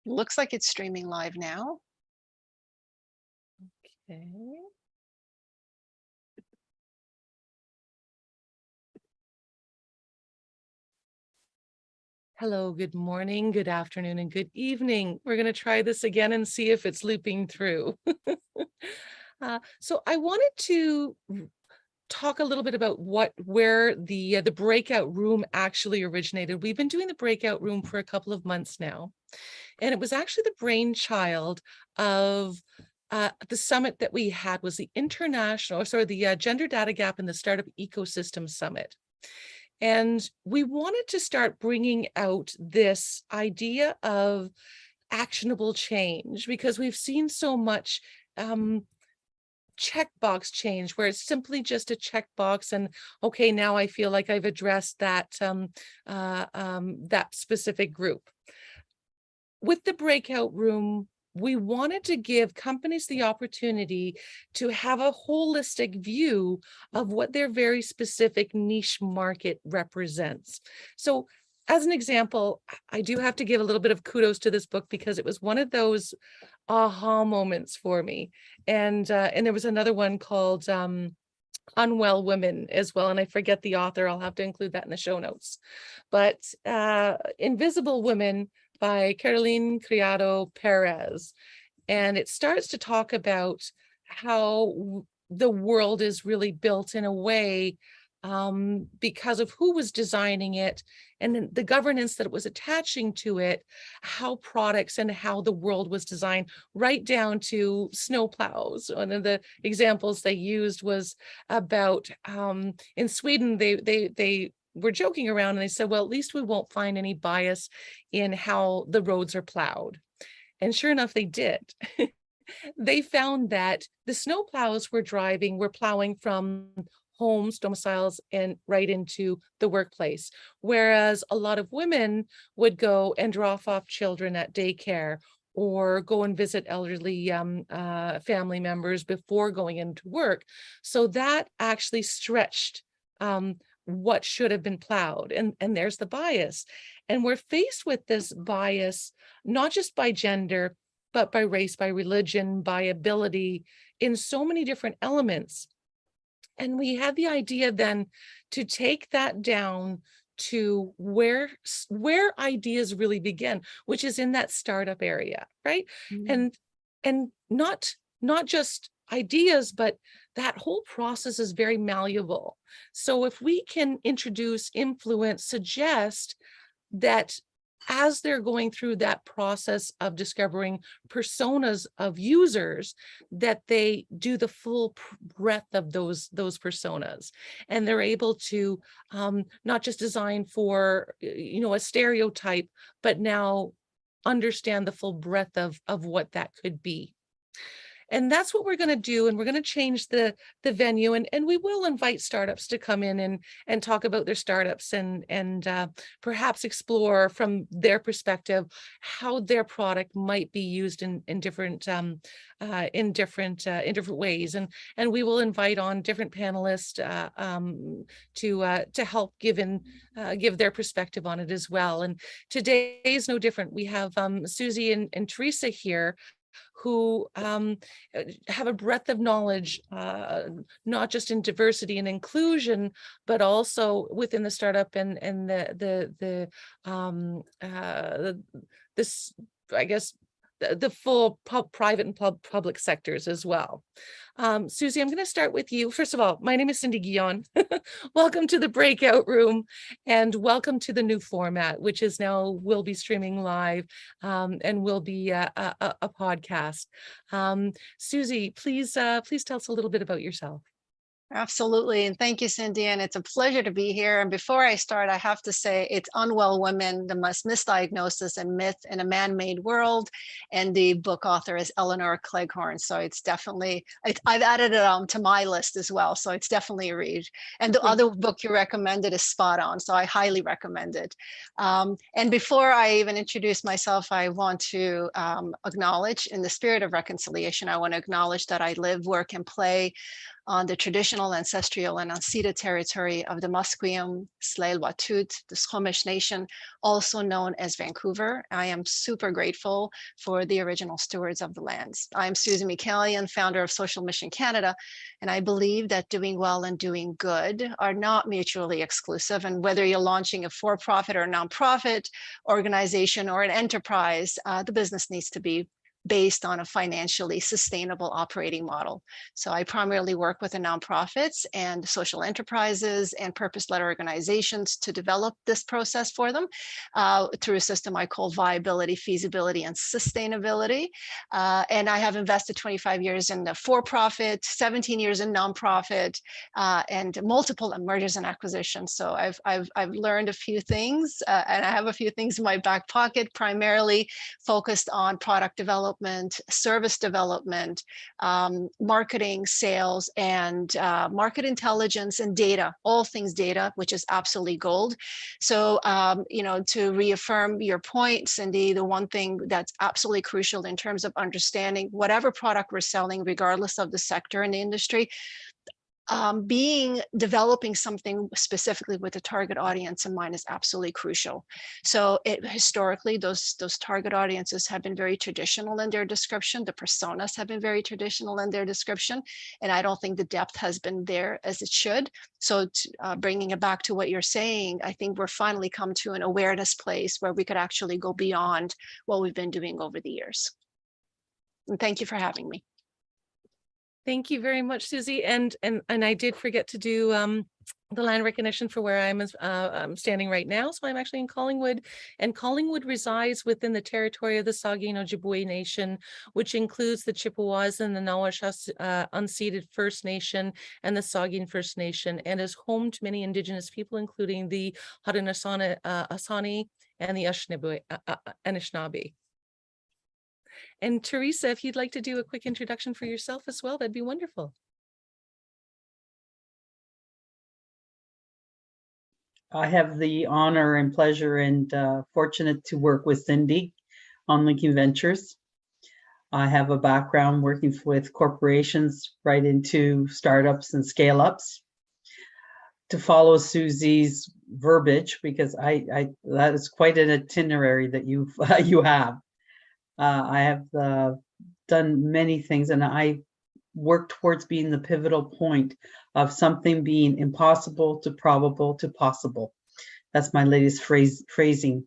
Looks like it's streaming live now. Okay. Hello, good morning, good afternoon, and good evening. We're going to try this again and see if it's looping through. So I wanted to talk a little bit about where the breakout room actually originated. We've been doing the breakout room for a couple of months now, and it was actually the brainchild of the summit that we had was the Gender Data Gap in the Startup Ecosystem Summit. And we wanted to start bringing out this idea of actionable change because we've seen so much checkbox change where it's simply just a checkbox and okay, now I feel like I've addressed that specific group. With the breakout room, we wanted to give companies the opportunity to have a holistic view of what their very specific niche market represents. So as an example, I do have to give a little bit of kudos to this book because it was one of those aha moments for me. And there was another one called Unwell Women as well. And I forget the author. I'll have to include that in the show notes. But Invisible Women by Caroline Criado Perez. And it starts to talk about how the world is really built in a way because of who was designing it and then the governance that it was attaching to it, how products and how the world was designed, right down to snow plows. One of the examples they used was about in Sweden, they were joking around and they said, well, at least we won't find any bias in how the roads are plowed. And sure enough, they did. They found that the snow plows were plowing from homes, domiciles, and right into the workplace. Whereas a lot of women would go and drop off children at daycare or go and visit elderly family members before going into work. So that actually stretched what should have been plowed. And there's the bias. And we're faced with this bias, not just by gender, but by race, by religion, by ability, in so many different elements. And we had the idea then to take that down to where ideas really begin, which is in that startup area, right? Mm. And not just ideas, but that whole process is very malleable. So if we can introduce, influence, suggest that as they're going through that process of discovering personas of users, that they do the full breadth of those personas, and they're able to not just design for a stereotype, but now understand the full breadth of what that could be. And that's what we're going to do. And we're going to change the venue, and we will invite startups to come in and talk about their startups and perhaps explore from their perspective how their product might be used in different ways. And we will invite on different panelists to help give their perspective on it as well. And today is no different. We have Susie and Teresa here, who have a breadth of knowledge, not just in diversity and inclusion, but also within the startup and this, I guess, the full private and public sectors as well. Susie, I'm going to start with you. First of all, my name is Cindy Guillon. Welcome to the breakout room, and welcome to the new format, which is now will be streaming live and will be a podcast. Susie, please tell us a little bit about yourself. Absolutely. And thank you, Cindy. And it's a pleasure to be here. And before I start, I have to say it's Unwell Women, the misdiagnosis and myth in a man-made world. And the book author is Eleanor Cleghorn. So it's definitely, I've added it to my list as well. So it's definitely a read. And the other book you recommended is spot on. So I highly recommend it. And before I even introduce myself, I want to acknowledge, in the spirit of reconciliation, I want to acknowledge that I live, work, and play on the traditional, ancestral, and unceded territory of the Musqueam, Tsleil-Waututh, the Squamish Nation, also known as Vancouver. I am super grateful for the original stewards of the lands. I'm Susan McCallion, founder of Social Mission Canada, and I believe that doing well and doing good are not mutually exclusive. And whether you're launching a for-profit or a nonprofit organization or an enterprise, the business needs to be based on a financially sustainable operating model. So I primarily work with the nonprofits and social enterprises and purpose-led organizations to develop this process for them through a system I call viability, feasibility, and sustainability. And I have invested 25 years in the for-profit, 17 years in nonprofit, and multiple mergers and acquisitions. So I've learned a few things, and I have a few things in my back pocket, primarily focused on product development, service development, marketing, sales, and market intelligence and data, all things data, which is absolutely gold. So, to reaffirm your point, Cindy, the one thing that's absolutely crucial in terms of understanding whatever product we're selling, regardless of the sector and the industry, developing something specifically with the target audience in mind is absolutely crucial. So historically, those target audiences have been very traditional in their description. The personas have been very traditional in their description, and I don't think the depth has been there as it should. So bringing it back to what you're saying, I think we're finally come to an awareness place where we could actually go beyond what we've been doing over the years. And thank you for having me. Thank you very much, Susie. And I did forget to do the land recognition for where I'm standing right now. So I'm actually in Collingwood, and Collingwood resides within the territory of the Saugeen Ojibwe Nation, which includes the Chippewas and the Nawashas unceded First Nation and the Saugeen First Nation, and is home to many Indigenous people, including the Haudenosaunee and the Anishinaabe. And Teresa, if you'd like to do a quick introduction for yourself as well, that'd be wonderful. I have the honor and pleasure and fortunate to work with Cindy on LinkingVentures. I have a background working with corporations right into startups and scale-ups. To follow Susie's verbiage, because that is quite an itinerary that you have. I have done many things, and I work towards being the pivotal point of something being impossible to probable to possible. That's my latest phrasing.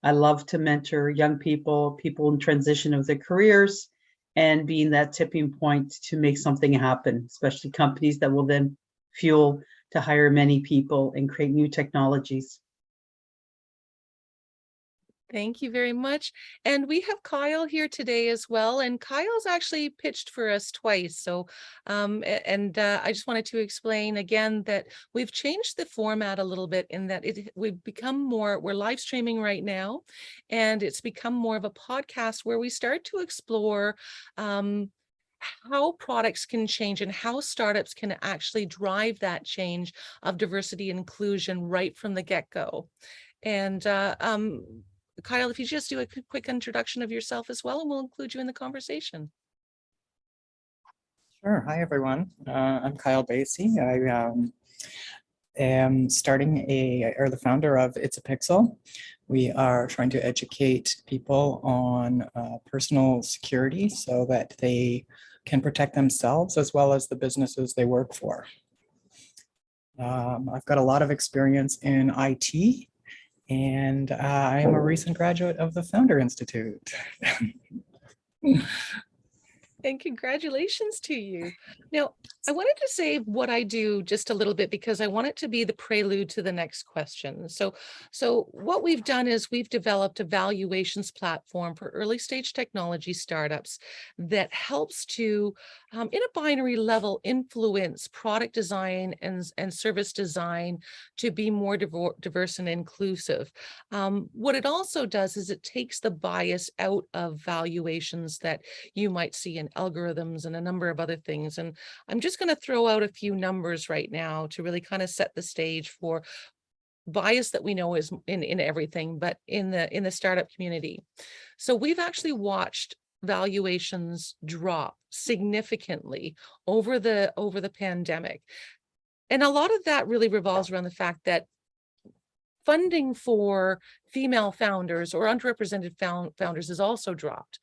I love to mentor young people in transition of their careers, and being that tipping point to make something happen, especially companies that will then fuel to hire many people and create new technologies. Thank you very much. And we have Kyle here today as well. And Kyle's actually pitched for us twice. So, I just wanted to explain again that we've changed the format a little bit in that we've become more, we're live streaming right now, and it's become more of a podcast where we start to explore how products can change and how startups can actually drive that change of diversity and inclusion right from the get-go. And Kyle, if you just do a quick introduction of yourself as well, and we'll include you in the conversation. Sure. Hi, everyone. I'm Kyle Basie. I am the founder of It's a Pixel. We are trying to educate people on personal security so that they can protect themselves as well as the businesses they work for. I've got a lot of experience in IT, and I am a recent graduate of the Founder Institute. And congratulations to you. Now, I wanted to say what I do just a little bit because I want it to be the prelude to the next question. So what we've done is we've developed a valuations platform for early stage technology startups that helps to, in a binary level, influence product design and service design to be more diverse and inclusive. What it also does is it takes the bias out of valuations that you might see in algorithms and a number of other things. And I'm just going to throw out a few numbers right now to really kind of set the stage for bias that we know is in everything, but in the startup community. So we've actually watched valuations drop significantly over the pandemic. And a lot of that really revolves around the fact that funding for female founders or underrepresented founders is also dropped.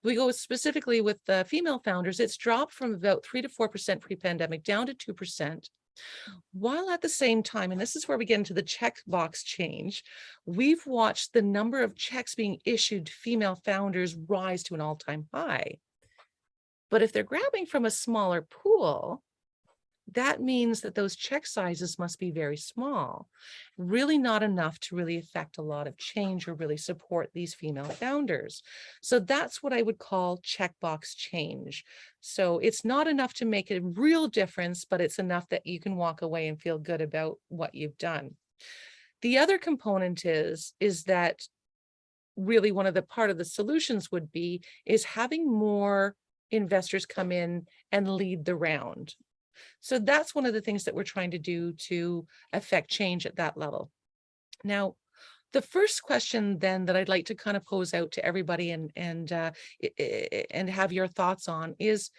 We go specifically with the female founders, it's dropped from about 3 to 4% pre-pandemic down to 2%. While at the same time, and this is where we get into the checkbox change, we've watched the number of checks being issued to female founders rise to an all-time high. But if they're grabbing from a smaller pool, that means that those check sizes must be very small, really not enough to really affect a lot of change or really support these female founders. So that's what I would call checkbox change. So it's not enough to make a real difference, but it's enough that you can walk away and feel good about what you've done. The other component is that really one of the part of the solutions would be is having more investors come in and lead the round. So that's one of the things that we're trying to do to affect change at that level. Now, the first question then that I'd like to kind of pose out to everybody and have your thoughts on is,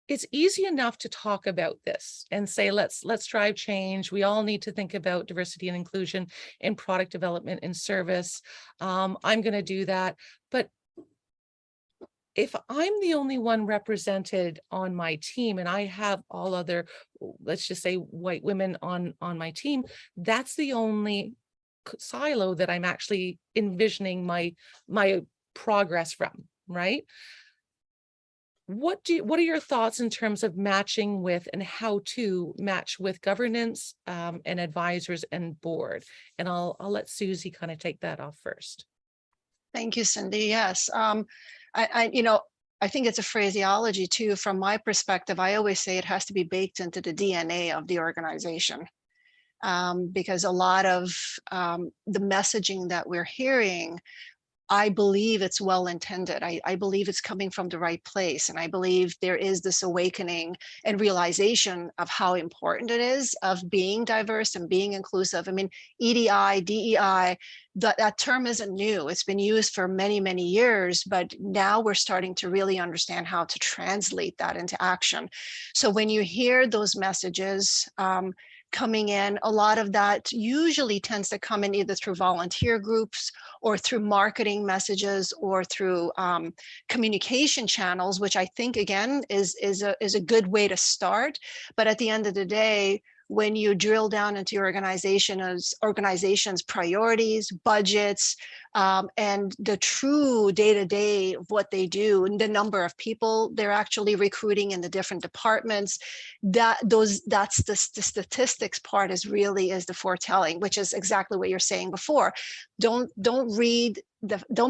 it's easy enough to talk about this and say, let's drive change. We all need to think about diversity and inclusion in product development and service. I'm going to do that. But if I'm the only one represented on my team and I have all other, let's just say white women on my team, that's the only silo that I'm actually envisioning my progress from, right? What are your thoughts in terms of matching with and how to match with governance and advisors and board? And I'll let Susie kind of take that off first. Thank you, Cindy. Yes. I think it's a phraseology too. From my perspective, I always say it has to be baked into the DNA of the organization, because a lot of the messaging that we're hearing, I believe it's well intended. I believe it's coming from the right place. And I believe there is this awakening and realization of how important it is of being diverse and being inclusive. I mean, EDI, DEI, that term isn't new. It's been used for many, many years, but now we're starting to really understand how to translate that into action. So when you hear those messages, coming in, a lot of that usually tends to come in either through volunteer groups or through marketing messages or through communication channels, which I think again is a good way to start. But at the end of the day, when you drill down into your organization's priorities, budgets, and the true day-to-day of what they do and the number of people they're actually recruiting in the different departments, that's the statistics part is the foretelling, which is exactly what you're saying before. Don't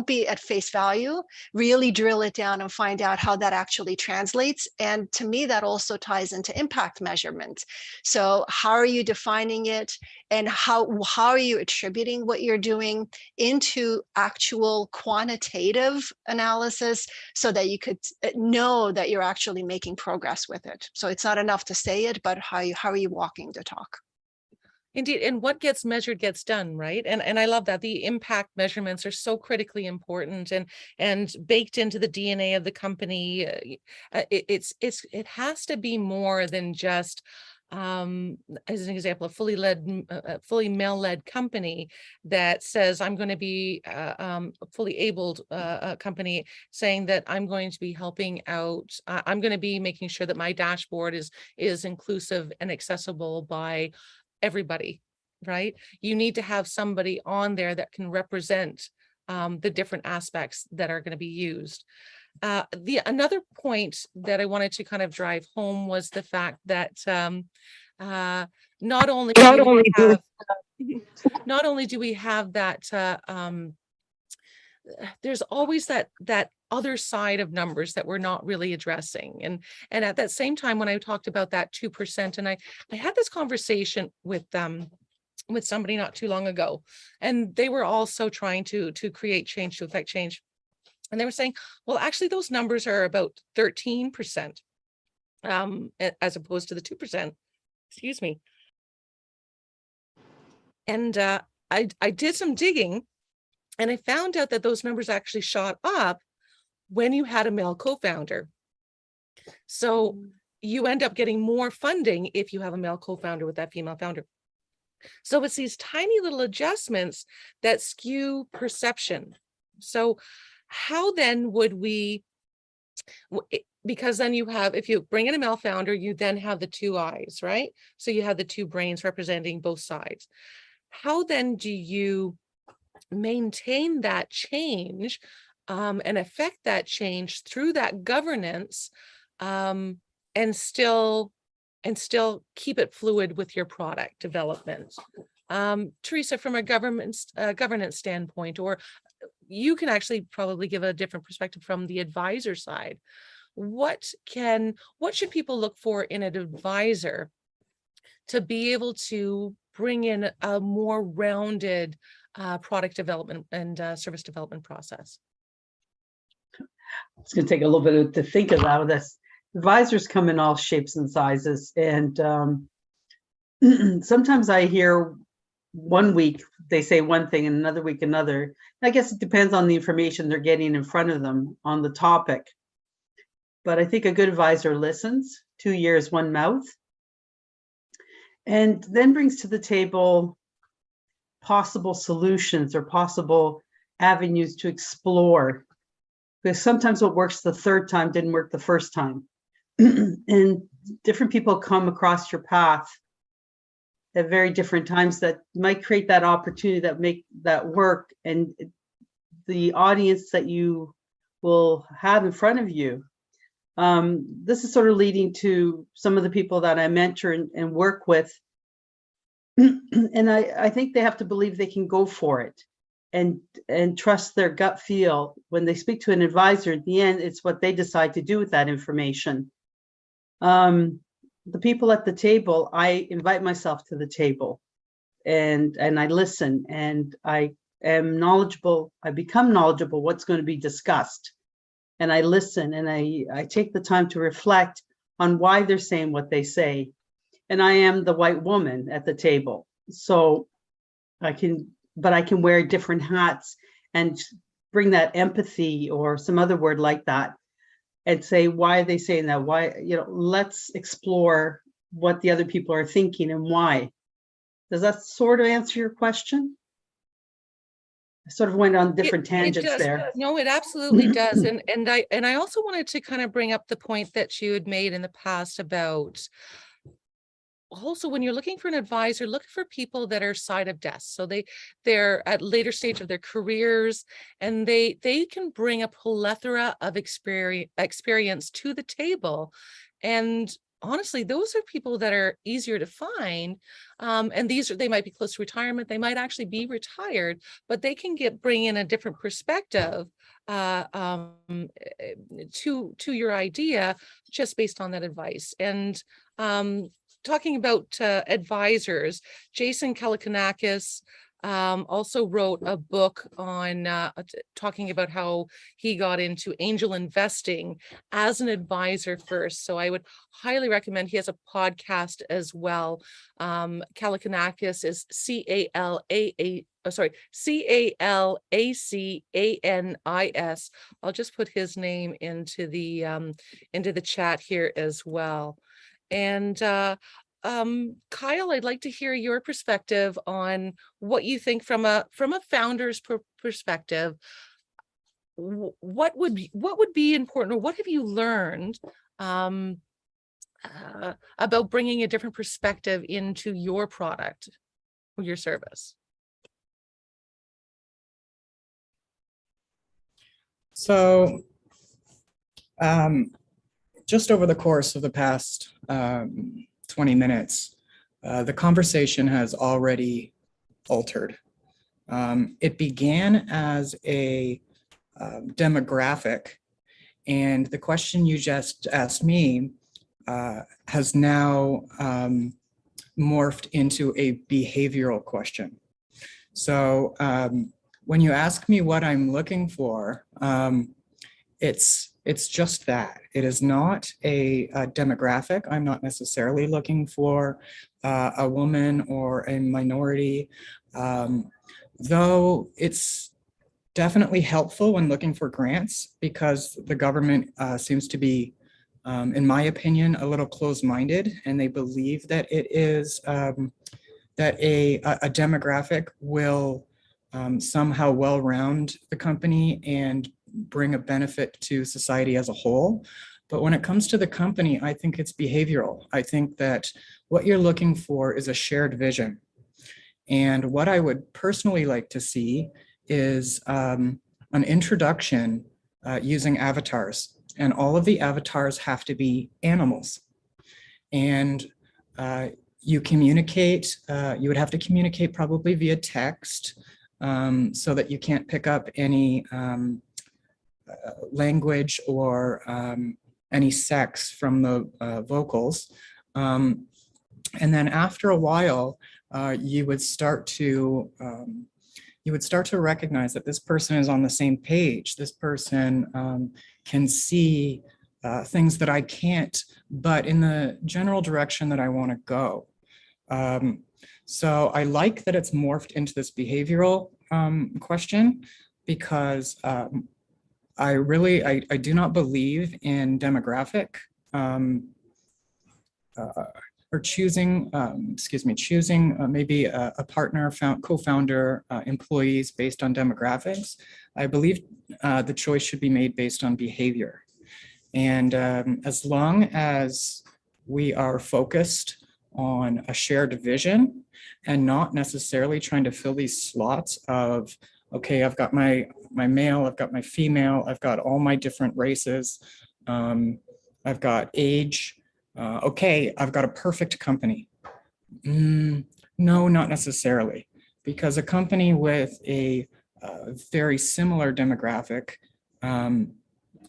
be at face value, really drill it down and find out how that actually translates. And to me, that also ties into impact measurement. So how are you defining it? And how are you attributing what you're doing into actual quantitative analysis so that you could know that you're actually making progress with it? So it's not enough to say it, but how are you walking the talk? Indeed, and what gets measured gets done, right? And I love that the impact measurements are so critically important and baked into the DNA of the company. It has to be more than just as an example, a fully male-led company that says I'm going to be a fully abled company, saying that I'm going to be helping out. I'm going to be making sure that my dashboard is inclusive and accessible by everybody, right? You need to have somebody on there that can represent the different aspects that are going to be used. Another point that I wanted to kind of drive home was the fact that not only do we have that there's always that other side of numbers that we're not really addressing. And at that same time, when I talked about that 2%, and I had this conversation with somebody not too long ago, and they were also trying to create change, to affect change. And they were saying, well, actually, those numbers are about 13%, as opposed to the 2%. Excuse me. And I did some digging, and I found out that those numbers actually shot up when you had a male co-founder. So you end up getting more funding if you have a male co-founder with that female founder. So it's these tiny little adjustments that skew perception. So how then would we, because then you have, if you bring in a male founder, you then have the two eyes, right? So you have the two brains representing both sides. How then do you maintain that change and affect that change through that governance and still keep it fluid with your product development? Teresa, from a governance standpoint, or you can actually probably give a different perspective from the advisor side. What should people look for in an advisor to be able to bring in a more rounded product development and service development process? It's going to take a little bit to think about this. Advisors come in all shapes and sizes, and sometimes I hear one week they say one thing and another week another. I guess it depends on the information they're getting in front of them on the topic. But I think a good advisor listens, 2 ears, one mouth, and then brings to the table possible solutions or possible avenues to explore. Because sometimes what works the third time didn't work the first time. And different people come across your path at very different times that might create that opportunity that make that work. And the audience that you will have in front of you. This is sort of leading to some of the people that I mentor and work with. And I think they have to believe they can go for it and trust their gut feel. When they speak to an advisor, at the end, it's what they decide to do with that information. The people at the table, I invite myself to the table and I listen, and I am knowledgeable. I become knowledgeable what's going to be discussed. And I listen, and I take the time to reflect on why they're saying what they say. And I am the white woman at the table. So I can wear different hats and bring that empathy or some other word like that and say, why are they saying that? Why, let's explore what the other people are thinking and why. Does that sort of answer your question? I sort of went on different tangents there. No, it absolutely does. And I also wanted to kind of bring up the point that you had made in the past about also, when you're looking for an advisor, look for people that are side of desk. So they're at later stage of their careers, and they can bring a plethora of experience to the table. And honestly, those are people that are easier to find. And they might be close to retirement. They might actually be retired, but they can bring in a different perspective to your idea just based on that advice. And talking about advisors, Jason Kalakanakis also wrote a book on talking about how he got into angel investing as an advisor first. So I would highly recommend. He has a podcast as well. Kalakanakis is Calakanis. I'll just put his name into the chat here as well. And Kyle, I'd like to hear your perspective on what you think from a founder's perspective. What would be important, or what have you learned about bringing a different perspective into your product or your service? So, just over the course of the past 20 minutes, the conversation has already altered. It began as a demographic, and the question you just asked me has now morphed into a behavioral question. So when you ask me what I'm looking for, it's just that. It is not a demographic. I'm not necessarily looking for a woman or a minority, though it's definitely helpful when looking for grants, because the government seems to be, in my opinion, a little closed-minded, and they believe that it is that a demographic will somehow well-round the company and bring a benefit to society as a whole. But when it comes to the company, I think it's behavioral. I think that what you're looking for is a shared vision. And what I would personally like to see is an introduction using avatars. And all of the avatars have to be animals. And you communicate, you would have to communicate probably via text, so that you can't pick up any language or any sex from the vocals. And then after a while, you would start to recognize that this person is on the same page. This person can see things that I can't, but in the general direction that I want to go. So I like that it's morphed into this behavioral question, because I do not believe in demographic or choosing maybe a partner, co-founder, employees based on demographics. I believe the choice should be made based on behavior. And as long as we are focused on a shared vision and not necessarily trying to fill these slots of, okay, I've got my male, I've got my female, I've got all my different races, I've got age, okay, I've got a perfect company. No, not necessarily, because a company with a very similar demographic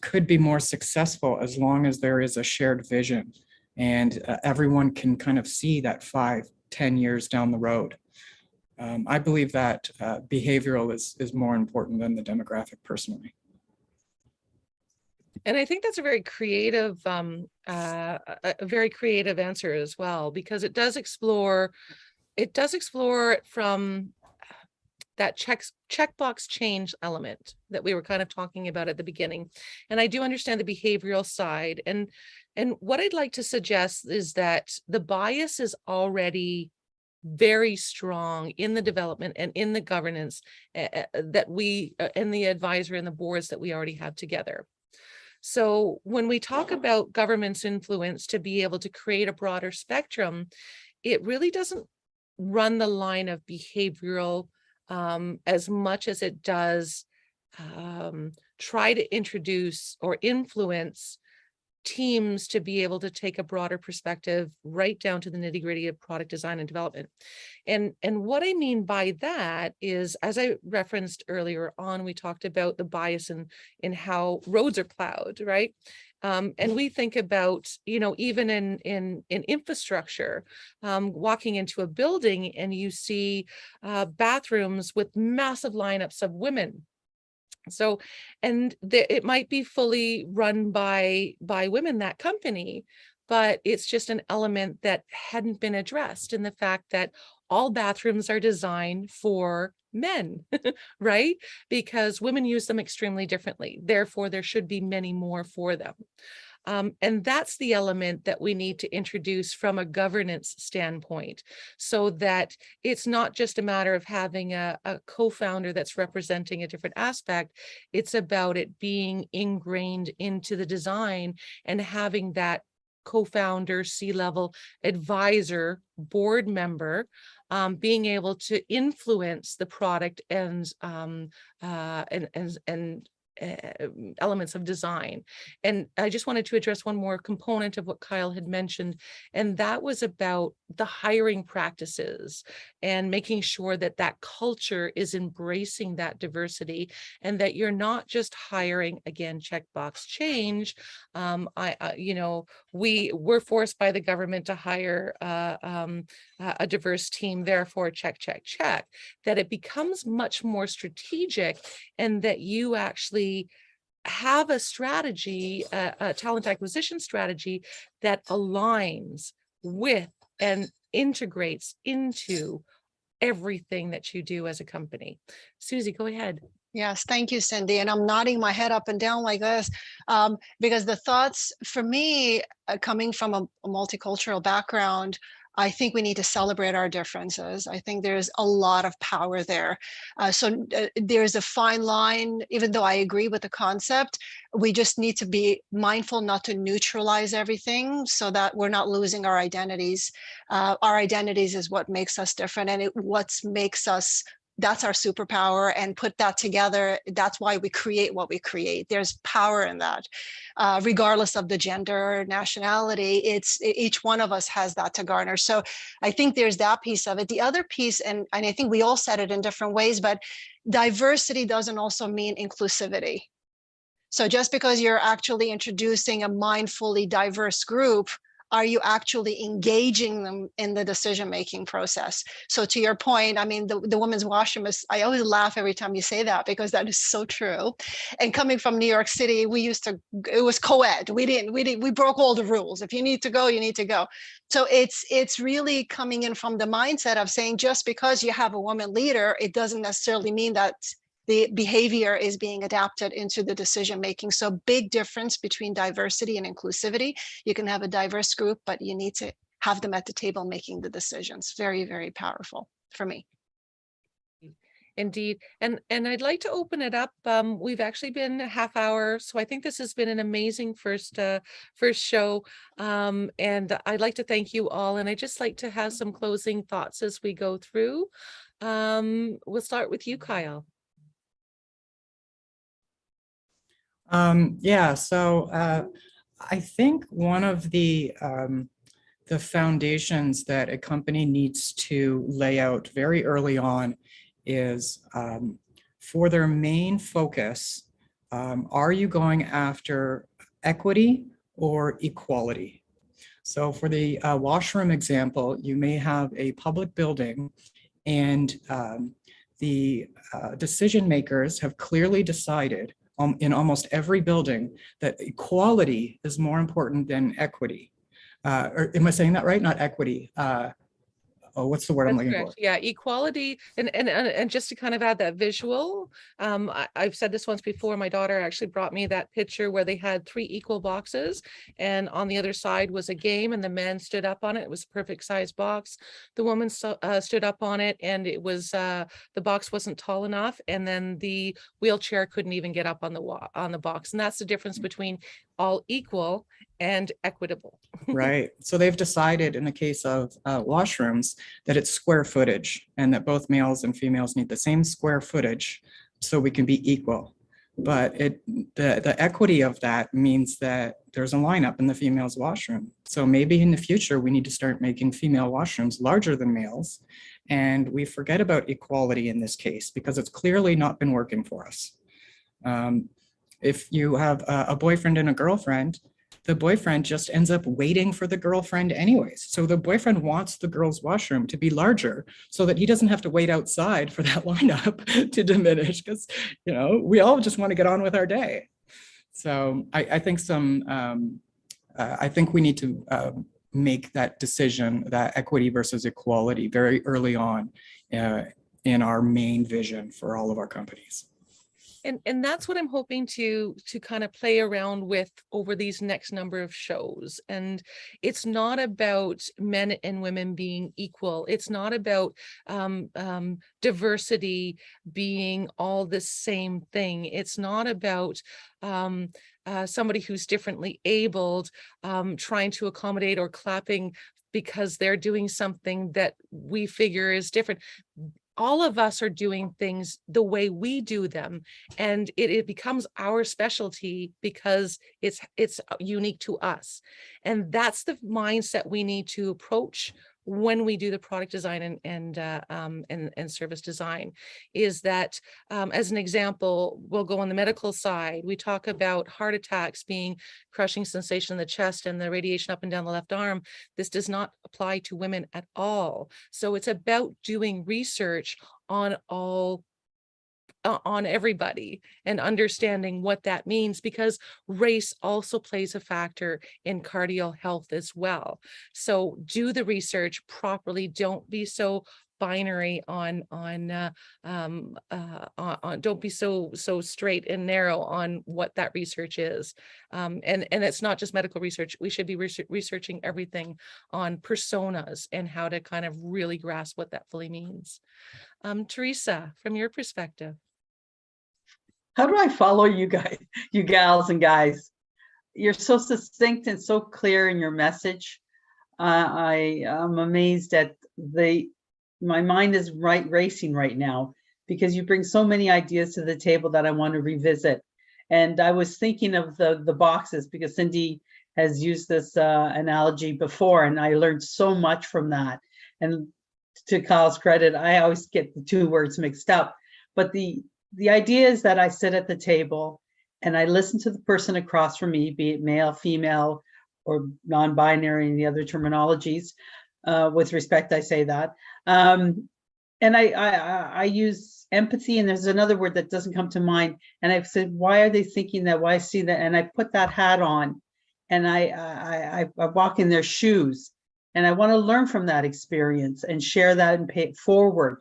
could be more successful as long as there is a shared vision and everyone can kind of see that 5-10 years down the road. I believe that behavioral is more important than the demographic personally. And I think that's a very creative answer as well, because it does explore it from that checkbox change element that we were kind of talking about at the beginning. And I do understand the behavioral side. And what I'd like to suggest is that the bias is already very strong in the development and in the governance that we and the advisor and the boards that we already have together. So when we talk about government's influence to be able to create a broader spectrum, it really doesn't run the line of behavioral as much as it does try to introduce or influence teams to be able to take a broader perspective right down to the nitty-gritty of product design and development. And what I mean by that is, as I referenced earlier on, we talked about the bias in how roads are plowed, right? And we think about, even in infrastructure, walking into a building and you see bathrooms with massive lineups of women. So, and it might be fully run by women, that company, but it's just an element that hadn't been addressed in the fact that all bathrooms are designed for men, right? Because women use them extremely differently. Therefore, there should be many more for them. And that's the element that we need to introduce from a governance standpoint, so that it's not just a matter of having a co-founder that's representing a different aspect. It's about it being ingrained into the design and having that co-founder, C-level advisor, board member, being able to influence the product and elements of design. And I just wanted to address one more component of what Kyle had mentioned, and that was about the hiring practices and making sure that that culture is embracing that diversity, and that you're not just hiring, again, checkbox change. We're forced by the government to hire a diverse team, therefore check, that it becomes much more strategic, and that you actually have a strategy, a talent acquisition strategy that aligns with and integrates into everything that you do as a company. Susie, go ahead. Yes, thank you, Cindy. And I'm nodding my head up and down like this because the thoughts for me, coming from a multicultural background, I think we need to celebrate our differences. I think there's a lot of power there. There's a fine line, even though I agree with the concept, we just need to be mindful not to neutralize everything so that we're not losing our identities. Our identities is what makes us different, and what makes us, that's our superpower, and put that together. That's why we create what we create. There's power in that. Regardless of the gender, nationality, each one of us has that to garner. So I think there's that piece of it. The other piece, and I think we all said it in different ways, but diversity doesn't also mean inclusivity. So just because you're actually introducing a mindfully diverse group, are you actually engaging them in the decision-making process? So to your point, I mean, the women's washroom is, I always laugh every time you say that because that is so true. And coming from New York City, it was co-ed. We broke all the rules. If you need to go, you need to go. So it's really coming in from the mindset of saying, just because you have a woman leader, it doesn't necessarily mean that the behavior is being adapted into the decision making. So big difference between diversity and inclusivity. You can have a diverse group, but you need to have them at the table making the decisions. Very, very powerful for me. Indeed. And I'd like to open it up. We've actually been a half hour, so I think this has been an amazing first show. And I'd like to thank you all. And I'd just like to have some closing thoughts as we go through. We'll start with you, Kyle. Yeah, so I think one of the foundations that a company needs to lay out very early on is for their main focus, are you going after equity or equality? So for the washroom example, you may have a public building and the decision makers have clearly decided in almost every building that equality is more important than equity. Or am I saying that right? Not equity. What's the word I'm looking for? Yeah, equality, and just to kind of add that visual, I've said this once before. My daughter actually brought me that picture where they had 3 equal boxes, and on the other side was a game, and the man stood up on it. It was a perfect size box. The woman stood up on it, and it was the box wasn't tall enough, and then the wheelchair couldn't even get up on the box. And that's the difference between all equal and equitable. Right. So they've decided in the case of washrooms that it's square footage and that both males and females need the same square footage so we can be equal. But the equity of that means that there's a lineup in the females' washroom. So maybe in the future, we need to start making female washrooms larger than males. And we forget about equality in this case because it's clearly not been working for us. If you have a boyfriend and a girlfriend, the boyfriend just ends up waiting for the girlfriend anyways. So the boyfriend wants the girl's washroom to be larger so that he doesn't have to wait outside for that lineup to diminish because, you know, we all just want to get on with our day. So I think I think we need to make that decision, that equity versus equality very early on in our main vision for all of our companies. And that's what I'm hoping to kind of play around with over these next number of shows. And it's not about men and women being equal. It's not about diversity being all the same thing. It's not about somebody who's differently abled trying to accommodate or clapping because they're doing something that we figure is different. All of us are doing things the way we do them, and it becomes our specialty because it's unique to us. And that's the mindset we need to approach when we do the product design and service design. Is that as an example, we'll go on the medical side. We talk about heart attacks being crushing sensation in the chest and the radiation up and down the left arm. This does not apply to women at all. So it's about doing research on everybody and understanding what that means, because race also plays a factor in cardio health as well. So do the research properly. Don't be so binary on don't be so straight and narrow on what that research is. And it's not just medical research. We should be researching everything on personas and how to kind of really grasp what that fully means. Teresa, from your perspective. How do I follow you guys, you gals and guys? You're so succinct and so clear in your message. I am amazed at my mind is racing right now, because you bring so many ideas to the table that I want to revisit. And I was thinking of the boxes, because Cindy has used this analogy before, and I learned so much from that. And to Kyle's credit, I always get the two words mixed up. But the idea is that I sit at the table and I listen to the person across from me, be it male, female, or non-binary and the other terminologies. With respect, I say that. And I use empathy, and there's another word that doesn't come to mind. And I've said, why are they thinking that? Why I see that? And I put that hat on, and I walk in their shoes, and I want to learn from that experience and share that and pay it forward.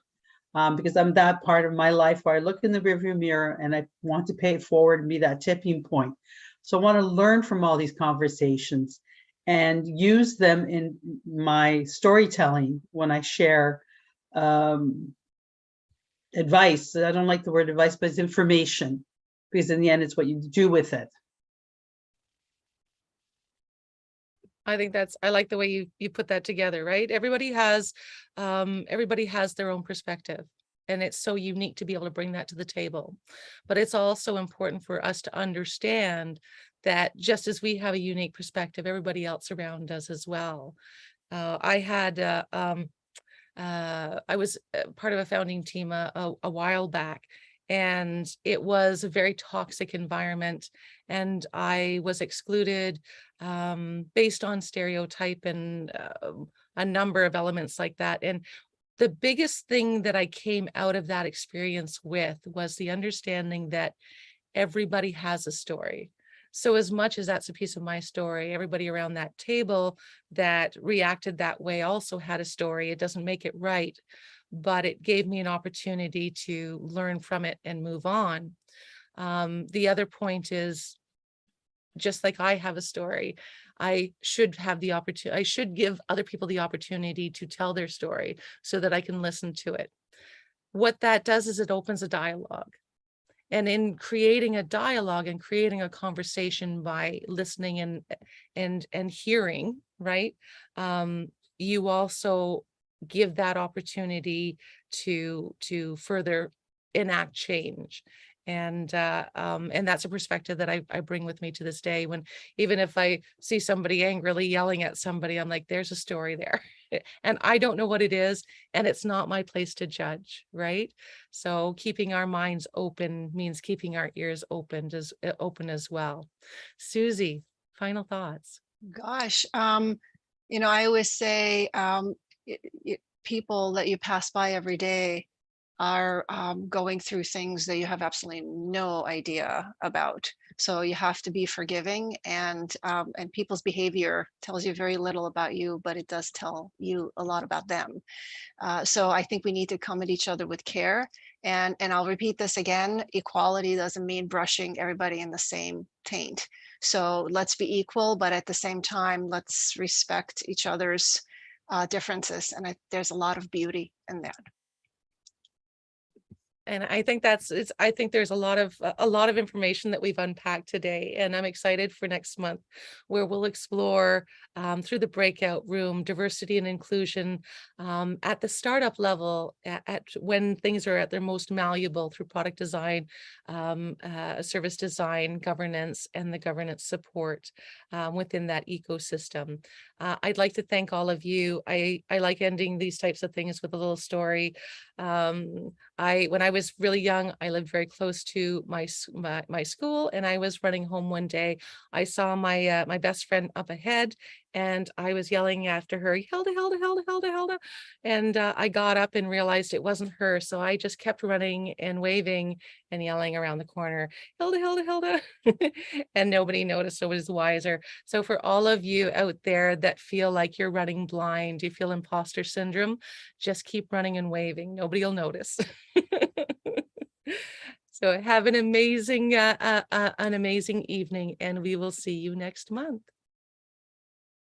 Because I'm that part of my life where I look in the rearview mirror and I want to pay it forward and be that tipping point. So I want to learn from all these conversations and use them in my storytelling when I share advice. I don't like the word advice, but it's information, because in the end, it's what you do with it. I think I like the way you put that together, right? Everybody has their own perspective, and it's so unique to be able to bring that to the table. But it's also important for us to understand that just as we have a unique perspective, everybody else around does as well. I was part of a founding team a while back, and it was a very toxic environment, and I was excluded based on stereotype and a number of elements like that. And the biggest thing that I came out of that experience with was the understanding that everybody has a story. So as much as that's a piece of my story, everybody around that table that reacted that way also had a story. It doesn't make it right, but it gave me an opportunity to learn from it and move on. The other point is, just like I have a story, I should have the opportunity, I should give other people the opportunity to tell their story so that I can listen to it. What that does is it opens a dialogue. And in creating a dialogue and creating a conversation by listening and hearing, right? You also give that opportunity to further enact change. And that's a perspective that I bring with me to this day. When even if I see somebody angrily yelling at somebody, I'm like, there's a story there. And I don't know what it is, and it's not my place to judge, right? So keeping our minds open means keeping our ears open as well. Susie, final thoughts. Gosh, I always say people that you pass by every day are going through things that you have absolutely no idea about. So you have to be forgiving, and people's behavior tells you very little about you, but it does tell you a lot about them. So I think we need to come at each other with care. And I'll repeat this again, equality doesn't mean brushing everybody in the same taint. So let's be equal, but at the same time, let's respect each other's differences. And there's a lot of beauty in that. And I think I think there's a lot of information that we've unpacked today, and I'm excited for next month, where we'll explore through the breakout room diversity and inclusion at the startup level, at when things are at their most malleable, through product design, service design, governance, and the governance support within that ecosystem. I'd like to thank all of you. I like ending these types of things with a little story. When I was really young. I lived very close to my school, and I was running home one day. I saw my my best friend up ahead, and I was yelling after her, Hilda, Hilda, Hilda, Hilda, Hilda. And I got up and realized it wasn't her. So I just kept running and waving and yelling around the corner, Hilda, Hilda, Hilda. And nobody noticed, so it was wiser. So for all of you out there that feel like you're running blind, you feel imposter syndrome, just keep running and waving. Nobody will notice. So have an amazing evening, and we will see you next month.